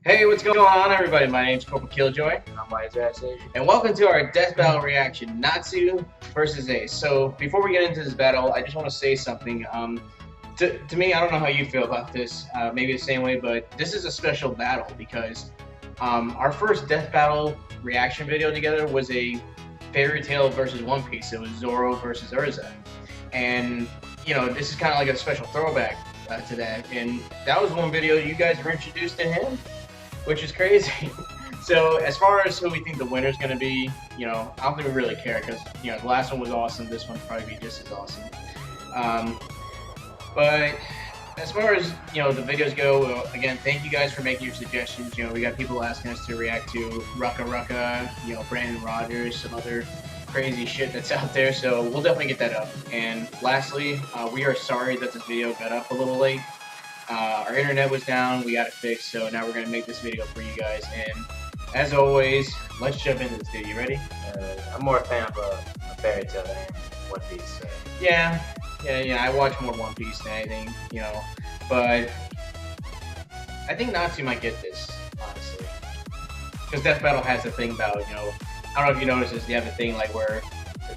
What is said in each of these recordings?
Hey, what's going on, everybody? My name's Corporal Killjoy. I'm White Trash Asian. And welcome to our death battle reaction, Natsu versus Ace. So, before we get into this battle, I just want to say something. To me, I don't know how you feel about this, maybe the same way, but this is a special battle because our first death battle reaction video together was a Fairy Tail versus One Piece. It was Zoro versus Urza. And, you know, this is kind of like a special throwback to that. And that was one video you guys were introduced to him, which is crazy. So as far as who we think the winner's going to be, you know, I don't think we really care because, you know, the last one was awesome. This one's probably be just as awesome. But as far as, you know, the videos go, well, again, thank you guys for making your suggestions. You know, we got people asking us to react to Rucka Rucka, you know, Brandon Rogers, some other crazy shit that's out there. So we'll definitely get that up. And lastly, we are sorry that this video got up a little late. Our internet was down, we got it fixed, so now we're going to make this video for you guys. And as always, let's jump into this video. You ready? I'm more a fan of a Fairy Tail than One Piece. So. Yeah, I watch more One Piece than anything, you know. But I think Natsu might get this, honestly. Because Death Battle has a thing about, you know, I don't know if you noticed this, they have a thing like where,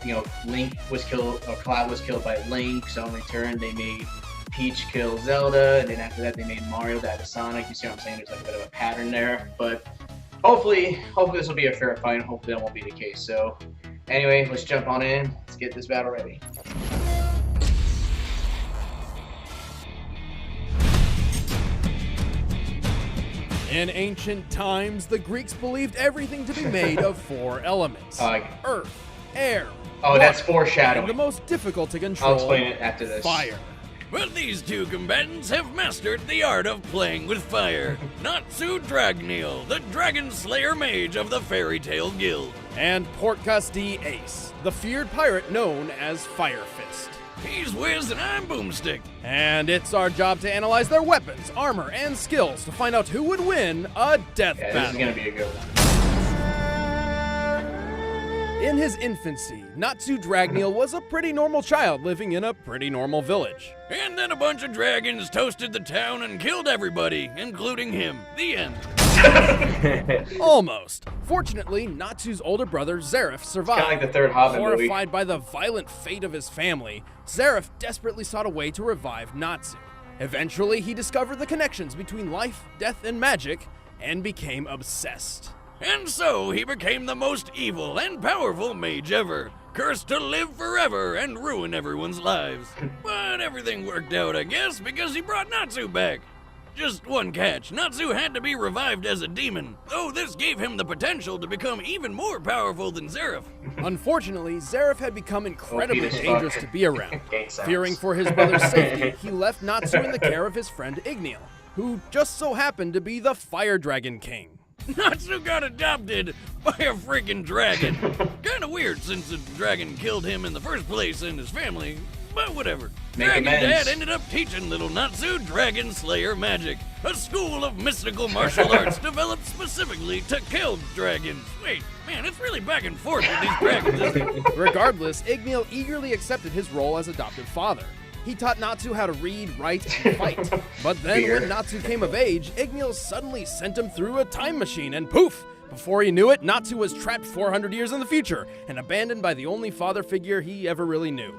you know, Link was killed, or Cloud was killed by Link, so in return they made Peach kill Zelda, and then after that they made Mario die to Sonic. You see what I'm saying? There's like a bit of a pattern there, but hopefully this will be a fair fight, and hopefully that won't be the case. So anyway, let's jump on in. Let's get this battle ready. In ancient times, the Greeks believed everything to be made of four elements: earth, air, water, that's foreshadowing. and the most difficult to control, I'll explain it after this. Fire. Well, these two combatants have mastered the art of playing with fire. Natsu Dragneel, the Dragon Slayer Mage of the Fairy Tail Guild. And Portgas D. Ace, the feared pirate known as Fire Fist. He's Wiz and I'm Boomstick. And it's our job to analyze their weapons, armor, and skills to find out who would win a death battle. This is gonna be a good one. In his infancy, Natsu Dragneel was a pretty normal child living in a pretty normal village. And then a bunch of dragons toasted the town and killed everybody, including him. The end. Almost. Fortunately, Natsu's older brother, Zareth, survived. Kind of like the third Hobbit movie. Horrified by the violent fate of his family, Zareth desperately sought a way to revive Natsu. Eventually, he discovered the connections between life, death, and magic, and became obsessed. And so he became the most evil and powerful mage ever, cursed to live forever and ruin everyone's lives. But everything worked out, I guess, because he brought Natsu back. Just one catch, Natsu had to be revived as a demon, though this gave him the potential to become even more powerful than Zareth. Unfortunately, Zareth had become incredibly as fuck. dangerous to be around. Fearing for his brother's safety, he left Natsu in the care of his friend Igneal, who just so happened to be the Fire Dragon King. Natsu got adopted by a freaking dragon. Kinda weird since the dragon killed him in the first place and his family, but whatever. Make Dragon amends. Dad ended up teaching little Natsu Dragon Slayer Magic, a school of mystical martial arts developed specifically to kill dragons. Wait, man, it's really back and forth with these dragons, isn't it? Regardless, Igneal eagerly accepted his role as adoptive father. He taught Natsu how to read, write, and fight. But then when Natsu came of age, Igneal suddenly sent him through a time machine, and poof! Before he knew it, Natsu was trapped 400 years in the future and abandoned by the only father figure he ever really knew.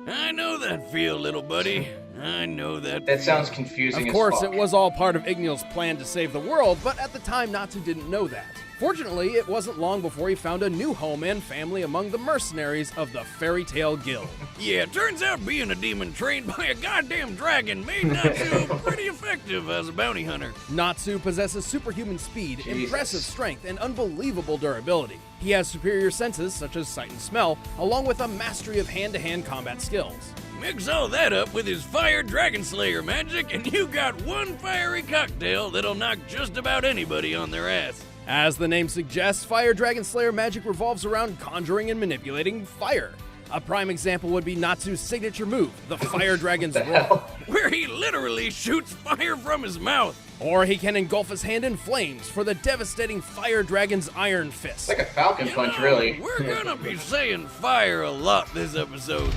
I know that feel, little buddy. I know that. That sounds confusing. Of course, as fuck. it was all part of Igneal's plan to save the world, but at the time, Natsu didn't know that. Fortunately, it wasn't long before he found a new home and family among the mercenaries of the Fairy Tail Guild. Yeah, turns out being a demon trained by a goddamn dragon made Natsu pretty effective as a bounty hunter. Natsu possesses superhuman speed, Jesus. impressive strength, and unbelievable durability. He has superior senses such as sight and smell, along with a mastery of hand-to-hand combat skills. Mix all that up with his fire dragon slayer magic, and you got one fiery cocktail that'll knock just about anybody on their ass. As the name suggests, Fire Dragon Slayer magic revolves around conjuring and manipulating fire. A prime example would be Natsu's signature move, the Fire Dragon's Roar. Where he literally shoots fire from his mouth. Or he can engulf his hand in flames for the devastating Fire Dragon's Iron Fist. It's like a Falcon Punch, really. We're gonna be saying fire a lot this episode.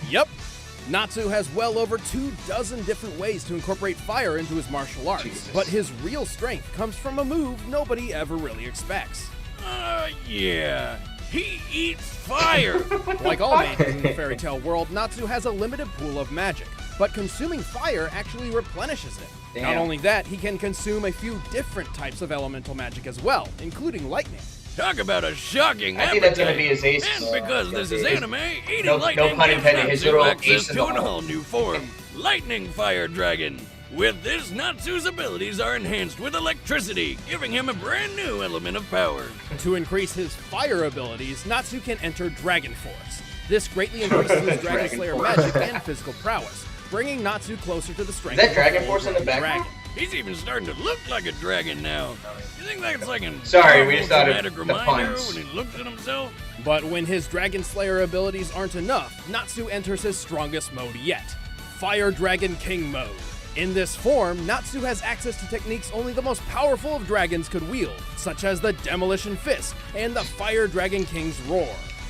Yep. Natsu has well over 24 different ways to incorporate fire into his martial arts, Jesus. but his real strength comes from a move nobody ever really expects. Yeah. He eats fire! Like all mages in the fairy tale world, Natsu has a limited pool of magic, but consuming fire actually replenishes it. Damn. Not only that, he can consume a few different types of elemental magic as well, including lightning. Talk about a shocking I think that's gonna appetite. be his ace. And because this is anime, eating No lightning pun gives intended, his Natsu little access ace in to the an hole. all new form, Lightning Fire Dragon. With this, Natsu's abilities are enhanced with electricity, giving him a brand new element of power. To increase his fire abilities, Natsu can enter Dragon Force. This greatly increases his Dragon Dragon Slayer Force. magic and physical prowess, bringing Natsu closer to the strength Is that of a Dragon Force in the full-grown back? dragon. He's even starting to look like a dragon now. You think that's like an Sorry, we just thought of dramatic the reminder puns. when he looks at himself? But when his Dragon Slayer abilities aren't enough, Natsu enters his strongest mode yet, Fire Dragon King mode. In this form, Natsu has access to techniques only the most powerful of dragons could wield, such as the Demolition Fist and the Fire Dragon King's Roar.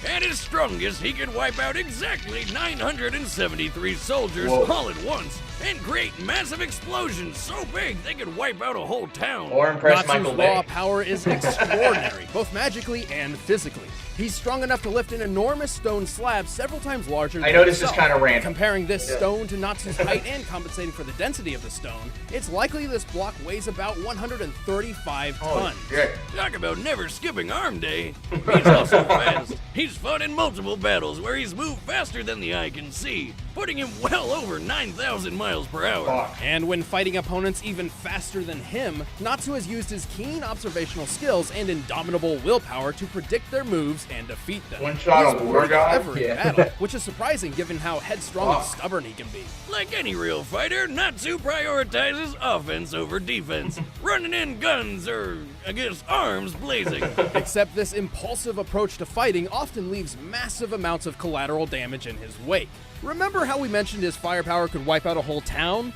At his strongest, he could wipe out exactly 973 soldiers Whoa. all at once and create massive explosions so big they could wipe out a whole town. Or impress Natsu's Michael raw Bay. power is extraordinary, both magically and physically. He's strong enough to lift an enormous stone slab several times larger than I know this is himself. kind of random. Comparing this stone to Natsu's height and compensating for the density of the stone, it's likely this block weighs about 135 Holy tons. shit. Talk about never skipping arm day. He's also fast. He's fought in multiple battles where he's moved faster than the eye can see, putting him well over 9,000 miles per hour. Fuck. And when fighting opponents even faster than him, Natsu has used his keen observational skills and indomitable willpower to predict their moves and defeat them. One shot He's a war pretty god? clever in Yeah. battle, which is surprising given how headstrong and Fuck. stubborn he can be. Like any real fighter, Natsu prioritizes offense over defense, running in guns or, I guess, arms blazing. Except this impulsive approach to fighting often leaves massive amounts of collateral damage in his wake. Remember how we mentioned his firepower could wipe out a whole town?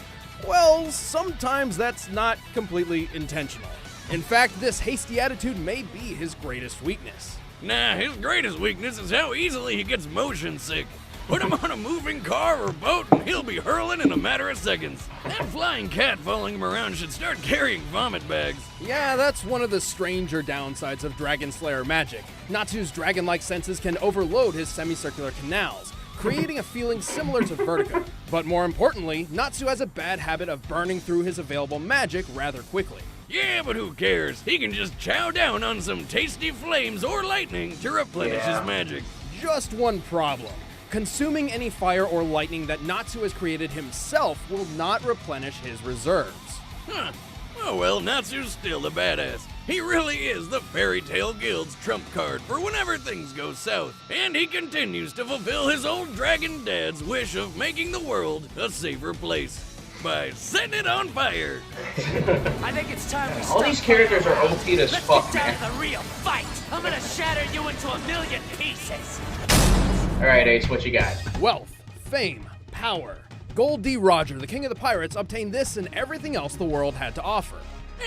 Well, sometimes that's not completely intentional. In fact, this hasty attitude may be his greatest weakness. Nah, his greatest weakness is how easily he gets motion sick. Put him on a moving car or boat and he'll be hurling in a matter of seconds. That flying cat following him around should start carrying vomit bags. Yeah, that's one of the stranger downsides of Dragon Slayer magic. Natsu's dragon-like senses can overload his semicircular canals, creating a feeling similar to vertigo. But more importantly, Natsu has a bad habit of burning through his available magic rather quickly. Yeah, but who cares? He can just chow down on some tasty flames or lightning to replenish Yeah. his magic. Just one problem. Consuming any fire or lightning that Natsu has created himself will not replenish his reserves. Huh. Oh well, Natsu's still a badass. He really is the Fairy Tale Guild's trump card for whenever things go south. And he continues to fulfill his old dragon dad's wish of making the world a safer place by setting it on fire. I think it's time we All stop. these characters are OP as Let's fuck, get down man. to the real fight. I'm gonna shatter you into a million pieces. Alright, Ace, what you got? Wealth, fame, power. Gold D. Roger, the king of the pirates, obtained this and everything else the world had to offer.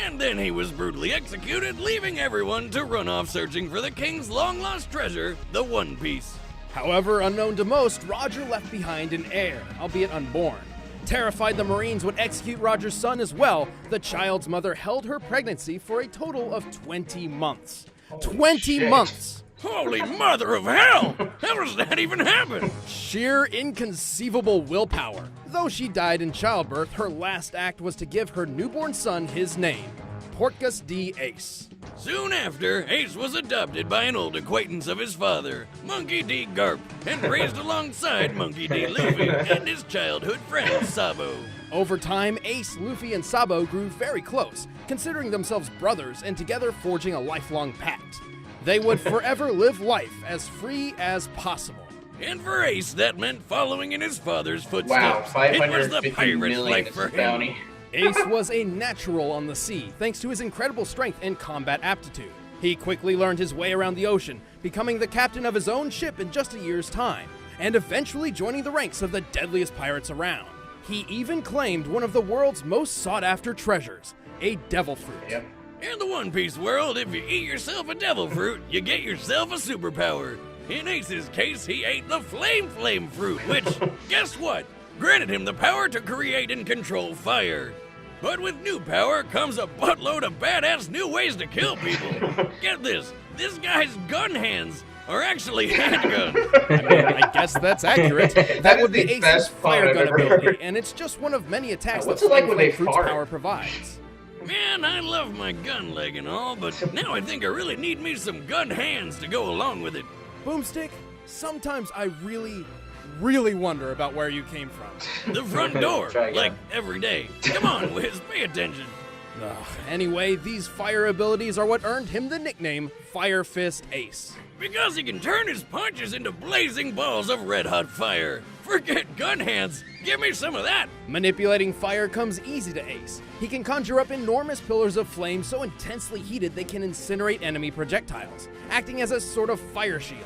And then he was brutally executed, leaving everyone to run off searching for the king's long-lost treasure, the One Piece. However, unknown to most, Roger left behind an heir, albeit unborn. Terrified the Marines would execute Roger's son as well, the child's mother held her pregnancy for a total of 20 months. 20 shit. months! Holy mother of hell! How does that even happen? Sheer inconceivable willpower. Though she died in childbirth, her last act was to give her newborn son his name, Portgas D. Ace. Soon after, Ace was adopted by an old acquaintance of his father, Monkey D. Garp, and raised alongside Monkey D. Luffy and his childhood friend Sabo. Over time, Ace, Luffy, and Sabo grew very close, considering themselves brothers and together forging a lifelong pact. They would forever live life as free as possible. And for Ace, that meant following in his father's footsteps. Wow, It was the 550 pirate's million life is for his him. bounty. Ace was a natural on the sea, thanks to his incredible strength and combat aptitude. He quickly learned his way around the ocean, becoming the captain of his own ship in just a year's time, and eventually joining the ranks of the deadliest pirates around. He even claimed one of the world's most sought-after treasures, a devil fruit. Yep. In the One Piece world, if you eat yourself a devil fruit, you get yourself a superpower. In Ace's case, he ate the flame fruit, which, guess what? Granted him the power to create and control fire. But with new power comes a buttload of badass new ways to kill people. Get this guy's gun hands are actually handguns. I guess that's accurate. That would be Ace's fire gun ability, and it's just one of many attacks that flame fruit's power provides. Man, I love my gun leg and all, but now I think I really need me some gun hands to go along with it. Boomstick, sometimes I really wonder about where you came from. The front door, like every day. Come on, Wiz, pay attention. Anyway, these fire abilities are what earned him the nickname Fire Fist Ace. Because he can turn his punches into blazing balls of red-hot fire. Forget gun hands, give me some of that. Manipulating fire comes easy to Ace. He can conjure up enormous pillars of flame so intensely heated they can incinerate enemy projectiles, acting as a sort of fire shield.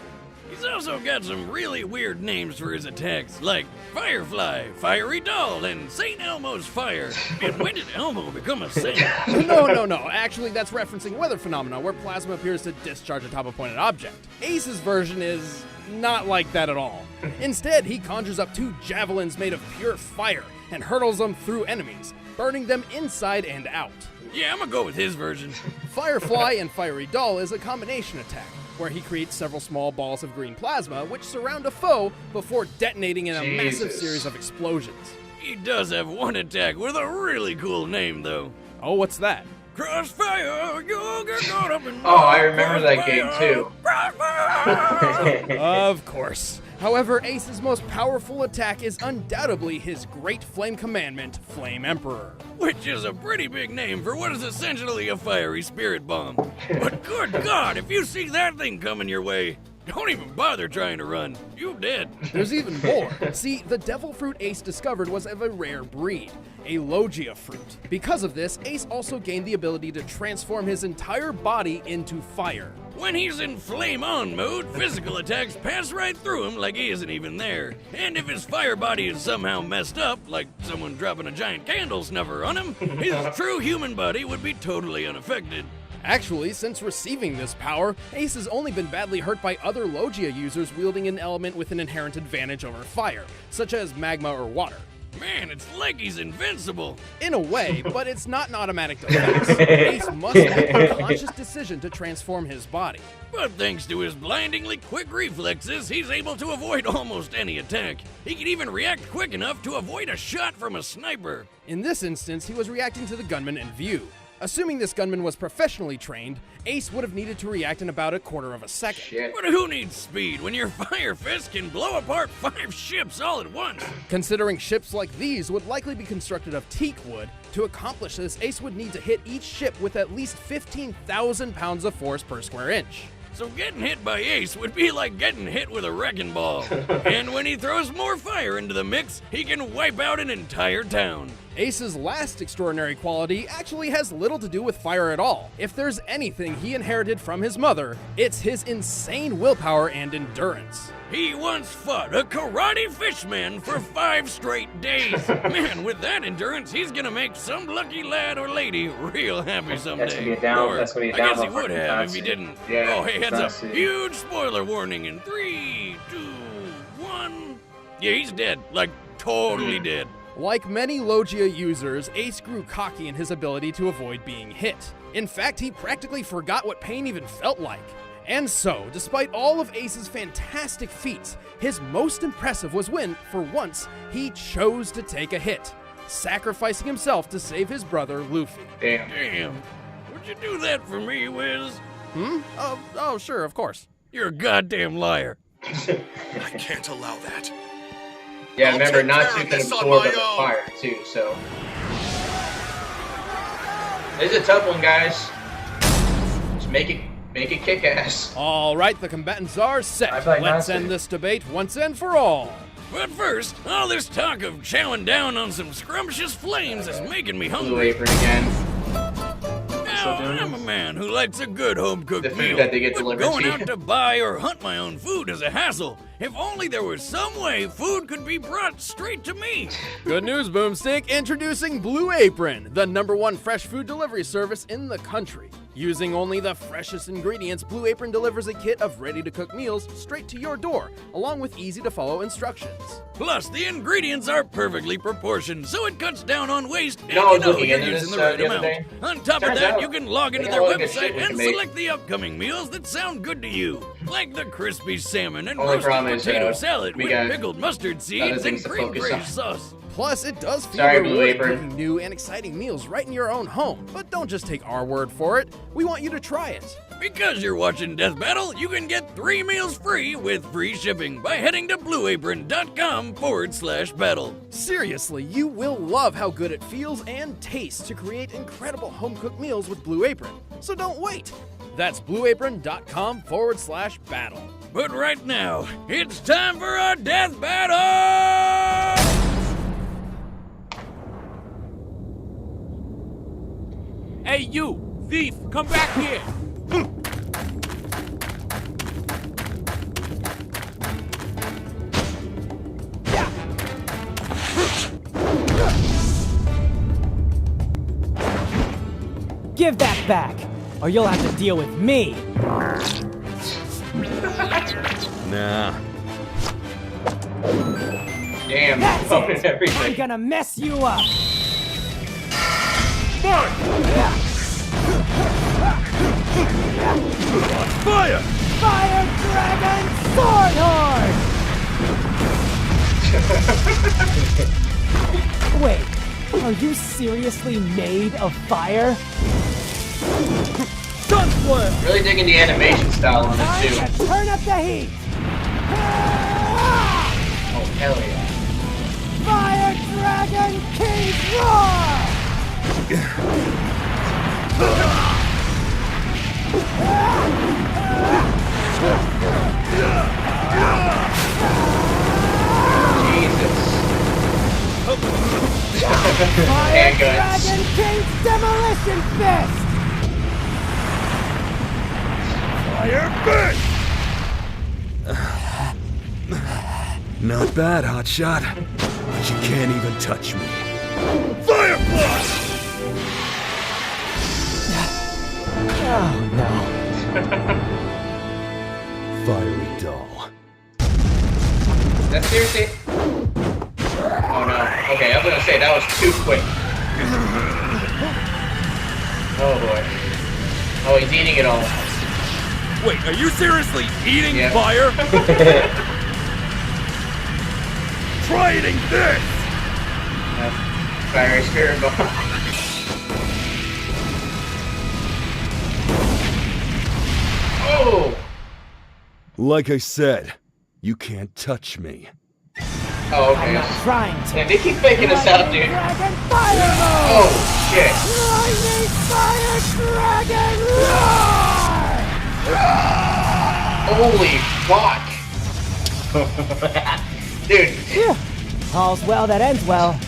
He's also got some really weird names for his attacks, like Firefly, Fiery Doll, and St. Elmo's Fire. And when did Elmo become a saint? No. Actually, that's referencing weather phenomena where plasma appears to discharge atop a pointed object. Ace's version is not like that at all. Instead, he conjures up 2 javelins made of pure fire and hurtles them through enemies, burning them inside and out. Yeah, I'm gonna go with his version. Firefly and Fiery Doll is a combination attack, where he creates several small balls of green plasma which surround a foe before detonating in a massive series of explosions. He does have one attack with a really cool name, though. Oh, what's that? Crossfire, you'll get caught up in I remember that game too. Of course. However, Ace's most powerful attack is undoubtedly his Great Flame Commandment, Flame Emperor. Which is a pretty big name for what is essentially a fiery spirit bomb. But good God, if you see that thing coming your way, don't even bother trying to run. You're dead. There's even more. See, the devil fruit Ace discovered was of a rare breed, a Logia fruit. Because of this, Ace also gained the ability to transform his entire body into fire. When he's in flame on mode, physical attacks pass right through him like he isn't even there. And if his fire body is somehow messed up, like someone dropping a giant candle snuffer on him, his true human body would be totally unaffected. Actually, since receiving this power, Ace has only been badly hurt by other Logia users wielding an element with an inherent advantage over fire, such as magma or water. Man, it's like he's invincible. In a way, but it's not an automatic defense. Ace must make a conscious decision to transform his body. But thanks to his blindingly quick reflexes, he's able to avoid almost any attack. He can even react quick enough to avoid a shot from a sniper. In this instance, he was reacting to the gunman in view. Assuming this gunman was professionally trained, Ace would have needed to react in about a quarter of a second. Shit. But who needs speed when your fire fist can blow apart 5 ships all at once? Considering ships like these would likely be constructed of teak wood, to accomplish this, Ace would need to hit each ship with at least 15,000 pounds of force per square inch. So getting hit by Ace would be like getting hit with a wrecking ball. And when he throws more fire into the mix, he can wipe out an entire town. Ace's last extraordinary quality actually has little to do with fire at all. If there's anything he inherited from his mother, it's his insane willpower and endurance. He once fought a karate fishman for 5 straight days. Man, with that endurance, he's gonna make some lucky lad or lady real happy someday. That's gonna be a down. That's gonna be a I down. guess he would have if he didn't. Yeah, Oh, hey, heads up! Natsu. Huge spoiler warning in 3, 2, 1. Yeah, he's dead. Like totally dead. Like many Logia users, Ace grew cocky in his ability to avoid being hit. In fact, he practically forgot what pain even felt like. And so, despite all of Ace's fantastic feats, his most impressive was when, for once, he chose to take a hit, sacrificing himself to save his brother, Luffy. Damn. Would you do that for me, Wiz? Oh, sure, of course. You're a goddamn liar. I can't allow that. Yeah, I'll remember take care Natsu of can this on absorb my the own. fire too, so. This is a tough one, guys. Just make it kick ass. All right, the combatants are set. I like Let's Natsu. end this debate once and for all. But first, all this talk of chowing down on some scrumptious flames is making me Blue hungry. apron again. Now, I'm a man who likes a good home-cooked The food meal, that they get but delivered going to you. out to buy or hunt my own food is a hassle. If only there was some way food could be brought straight to me. Good news, Boomstick. Introducing Blue Apron, the #1 fresh food delivery service in the country. Using only the freshest ingredients, Blue Apron delivers a kit of ready-to-cook meals straight to your door, along with easy-to-follow instructions. Plus, the ingredients are perfectly proportioned, so it cuts down on waste and I was you know looking you're into using this, the right the other amount. day. On top of Turns that, out you can log into they their got a lot of good shit website we and can make. select the upcoming meals that sound good to you, like the crispy salmon and Only roasted problem is, potato salad we with got pickled mustard seeds things and to cream focus braised on. sauce. Plus, it does feel Sorry, Blue rewarding Apron. cooking new and exciting meals right in your own home. But don't just take our word for it. We want you to try it. Because you're watching Death Battle, you can get 3 meals free with free shipping by heading to blueapron.com/battle. Seriously, you will love how good it feels and tastes to create incredible home-cooked meals with Blue Apron. So don't wait. That's blueapron.com/battle. But right now, it's time for a Death Battle! Hey, you! Thief! Come back here! Give that back, or you'll have to deal with me. Nah. Damn, That's phone it. and everything. I'm gonna mess you up. Fire! Fire Dragon Swordhorn! Wait, are you seriously made of fire? Sunflare! Really digging the animation style on Time this too. to turn up the heat! Oh hell yeah! Fire Dragon King Roar! Jesus. Fire Handguns. Dragon King's Demolition Fist! Not bad, hotshot. But you can't even touch me. Fire blast! Oh no. Fiery doll. That's seriously. Oh no. Okay, I was gonna say that was too quick. Oh boy. Oh, he's eating it all. Wait, are you seriously eating Yeah. fire? Try eating this! Fiery spirit bomb. Oh! Like I said, you can't touch me. Oh, I'm okay. not trying to. Yeah, they keep faking us out, dude. Dragon Fire Mode! Oh, shit. Lightning Fire Dragon Roar! Holy fuck. Dude. Phew. All's well that ends well.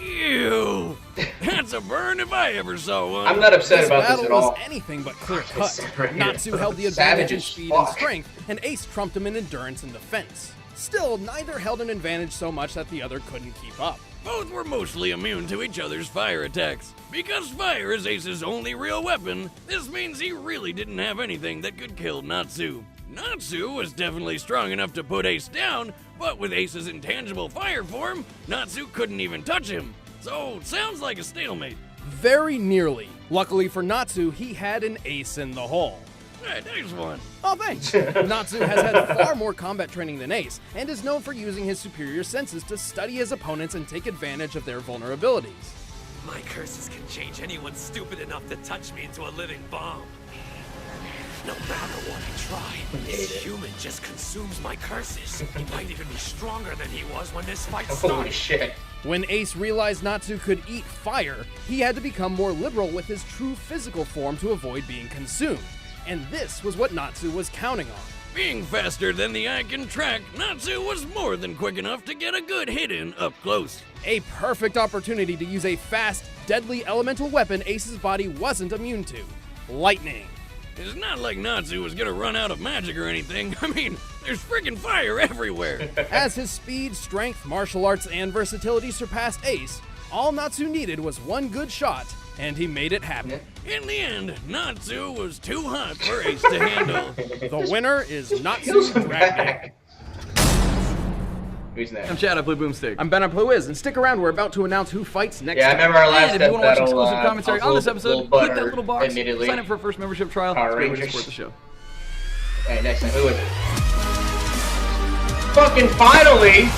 Ew! That's a burn if I ever saw one. I'm not upset This about this battle at all. was anything but clear-cut. Savage. Natsu held the advantage in Savage as speed and fuck. strength, and Ace trumped him in endurance and defense. Still, neither held an advantage so much that the other couldn't keep up. Both were mostly immune to each other's fire attacks. Because fire is Ace's only real weapon, this means he really didn't have anything that could kill Natsu. Natsu was definitely strong enough to put Ace down, but with Ace's intangible fire form, Natsu couldn't even touch him. So, sounds like a stalemate. Very nearly. Luckily for Natsu, he had an ace in the hole. Hey, nice one. Oh, thanks. Natsu has had far more combat training than Ace, and is known for using his superior senses to study his opponents and take advantage of their vulnerabilities. My curses can change anyone stupid enough to touch me into a living bomb. No matter what I try, this human just consumes my curses. He might even be stronger than he was when this fight Holy started. shit. When Ace realized Natsu could eat fire, he had to become more liberal with his true physical form to avoid being consumed. And this was what Natsu was counting on. Being faster than the eye can track, Natsu was more than quick enough to get a good hit in up close. A perfect opportunity to use a fast, deadly elemental weapon Ace's body wasn't immune to: lightning. It's not like Natsu was gonna run out of magic or anything. I mean, there's freaking fire everywhere. As his speed, strength, martial arts, and versatility surpassed Ace, all Natsu needed was one good shot, and he made it happen. In the end, Natsu was too hot for Ace to handle. The winner is Natsu Kills him Dragnet. back. Who's next? I'm Chad, I play Boomstick. I'm Ben, Blue Is, and stick around, we're about to announce who fights next. Yeah, I remember our last And if you want to watch battle, exclusive commentary I was on this a episode, little click that butthurt, little box, admittedly. sign up for a first membership trial, Power it's a great way to Rangers. support the show. Hey, next time, who is it? Fucking finally!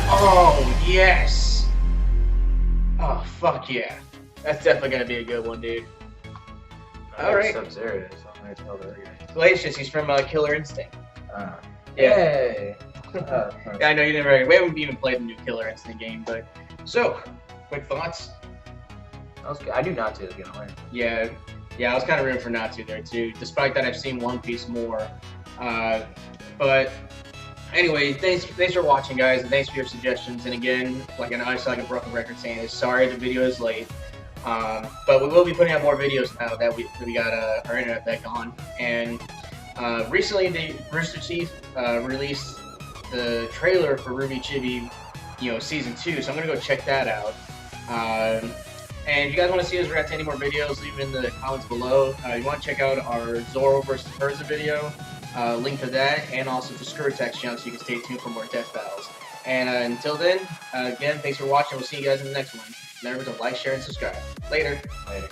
Oh, yes! Oh, fuck yeah. That's definitely gonna be a good one, dude. Alright. Sub-Zero is on there. Tell the Glacius, he's from Killer Instinct. Yay! Yeah, I know you never. We haven't even played the new Killer Instinct game, but so quick thoughts. I knew Natsu was gonna win. Yeah, I was kind of rooting for Natsu there too, despite that I've seen One Piece more. But anyway, thanks for watching, guys, and thanks for your suggestions. And again, like I know I sound like a broken record saying this, sorry the video is late. But we will be putting out more videos now that we got our internet back on. And recently, the Rooster Teeth released the trailer for Ruby Chibi, season 2. So I'm gonna go check that out. And if you guys want to see us react to any more videos, leave it in the comments below. You want to check out our Zoro vs. Perza video, link to that, and also to Skurtex channel so you can stay tuned for more death battles. And until then, again, thanks for watching. We'll see you guys in the next one. Remember to like, share, and subscribe. Later. Later.